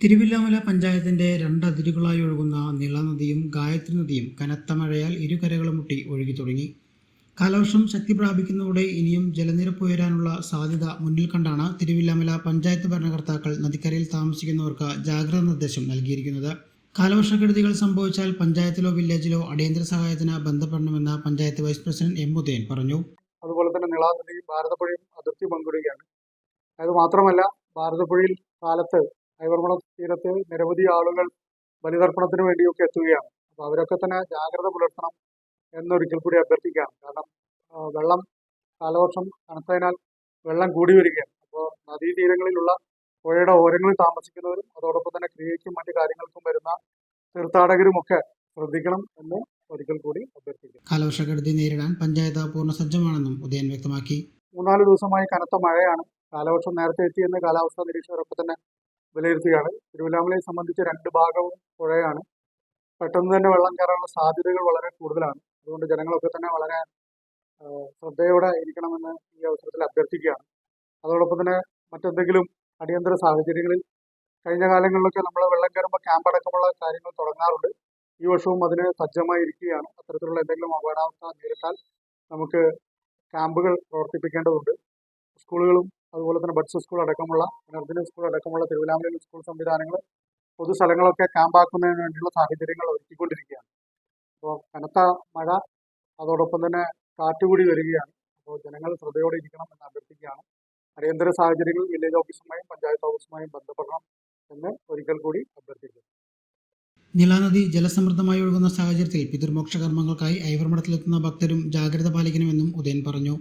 തിരുവില്ലാമല പഞ്ചായത്തിന്റെ രണ്ടതിരുകളായി ഒഴുകുന്ന നീളനദിയും ഗായത്രി നദിയും കനത്ത മഴയാൽ ഇരുകരകളും മുട്ടി ഒഴുകി തുടങ്ങി. കാലവർഷം ശക്തി പ്രാപിക്കുന്നതോടെ ഇനിയും ജലനിരപ്പ് ഉയരാനുള്ള സാധ്യത മുന്നിൽ കണ്ടാണ് തിരുവില്ലാമല പഞ്ചായത്ത് ഭരണകർത്താക്കൾ നദിക്കരയിൽ താമസിക്കുന്നവർക്ക് ജാഗ്രതാ നിർദ്ദേശം നൽകിയിരിക്കുന്നത്. കാലവർഷക്കെടുതികൾ സംഭവിച്ചാൽ പഞ്ചായത്തിലോ വില്ലേജിലോ അടിയന്തര സഹായത്തിന് ബന്ധപ്പെടണമെന്ന് panchayat vice president M Udayan പറഞ്ഞു. അതുപോലെ തന്നെ നീളാനദിയും ഭാരതപ്പുഴയും അതിർത്തി പങ്കിടുകയാണ്. അത് മാത്രമല്ല, ഭാരതപ്പുഴയിൽ കാലത്ത് ഐവർകുളം തീരത്ത് നിരവധി ആളുകൾ ബലിതർപ്പണത്തിന് വേണ്ടിയൊക്കെ എത്തുകയാണ്. അപ്പോൾ അവരൊക്കെ തന്നെ ജാഗ്രത പുലർത്തണം എന്നൊരിക്കൽ കൂടി അഭ്യർത്ഥിക്കുകയാണ്. കാരണം വെള്ളം കാലവർഷം കനത്തതിനാൽ വെള്ളം കൂടി വരികയാണ്. അപ്പോൾ നദീതീരങ്ങളിലുള്ള പുഴയുടെ ഓരങ്ങളിൽ താമസിക്കുന്നവരും അതോടൊപ്പം തന്നെ ക്രിയയ്ക്കും മറ്റു കാര്യങ്ങൾക്കും വരുന്ന തീർത്ഥാടകരുമൊക്കെ ശ്രദ്ധിക്കണം എന്ന് ഒരിക്കൽ കൂടി അഭ്യർത്ഥിക്കുന്നു. കാലവർഷക്കെടുതി നേരിടാൻ പഞ്ചായത്ത് പൂർണ്ണ സജ്ജമാണെന്നും ഉദയൻ വ്യക്തമാക്കി. 3-4 ദിവസമായി കനത്ത മഴയാണ്. കാലവർഷം നേരത്തെ എത്തിയെന്ന് കാലാവസ്ഥാ നിരീക്ഷകരൊക്കെ തന്നെ വിലയിരുത്തുകയാണ്. തിരുവില്ലാമലയെ സംബന്ധിച്ച് 2 ഭാഗവും പുഴയാണ്. പെട്ടെന്ന് തന്നെ വെള്ളം കയറാനുള്ള സാധ്യതകൾ വളരെ കൂടുതലാണ്. അതുകൊണ്ട് ജനങ്ങളൊക്കെ തന്നെ വളരെ ശ്രദ്ധയോടെ ഇരിക്കണമെന്ന് ഈ അവസരത്തിൽ അഭ്യർത്ഥിക്കുകയാണ്. അതോടൊപ്പം തന്നെ മറ്റെന്തെങ്കിലും അടിയന്തര സാഹചര്യങ്ങളിൽ കഴിഞ്ഞ കാലങ്ങളിലൊക്കെ നമ്മൾ വെള്ളം കയറുമ്പോൾ ക്യാമ്പ് അടക്കമുള്ള കാര്യങ്ങൾ തുടങ്ങാറുണ്ട്. ഈ വർഷവും അതിന് സജ്ജമായി ഇരിക്കുകയാണ്. അത്തരത്തിലുള്ള എന്തെങ്കിലും അപകടാവസ്ഥ നേരിട്ടാൽ നമുക്ക് ക്യാമ്പുകൾ പ്രവർത്തിപ്പിക്കേണ്ടതുണ്ട്. സ്കൂളുകളും അതുപോലെ തന്നെ ബഡ്സ് സ്കൂൾ അടക്കമുള്ള നർദിന സ്കൂൾ അടക്കമുള്ള തിരുവില്ലാമലയിലെ സ്കൂൾ സംവിധാനങ്ങൾ പൊതുസ്ഥലങ്ങളൊക്കെ ക്യാമ്പാക്കുന്നതിന് വേണ്ടിയുള്ള സാഹചര്യങ്ങൾ ഒരുക്കിക്കൊണ്ടിരിക്കുകയാണ്. അപ്പോൾ കനത്ത മഴ അതോടൊപ്പം തന്നെ കാറ്റുകൂടി വരികയാണ്. അപ്പോൾ ജനങ്ങൾ ശ്രദ്ധയോടെ ഇരിക്കണം എന്ന് അഭ്യർത്ഥിക്കുകയാണ്. അടിയന്തര സാഹചര്യങ്ങളിൽ വില്ലേജ് ഓഫീസുമായും പഞ്ചായത്ത് ഓഫീസുമായും ബന്ധപ്പെടണം എന്ന് ഒരിക്കൽ കൂടി അഭ്യർത്ഥിക്കുന്നു. നീളാനദി ജലസമൃദ്ധമായി ഒഴുകുന്ന സാഹചര്യത്തിൽ പിതൃമോക്ഷ കർമ്മങ്ങൾക്കായി ഐവർമഠത്തിലെത്തുന്ന ഭക്തരും ജാഗ്രത പാലിക്കണമെന്നും ഉദയൻ പറഞ്ഞു.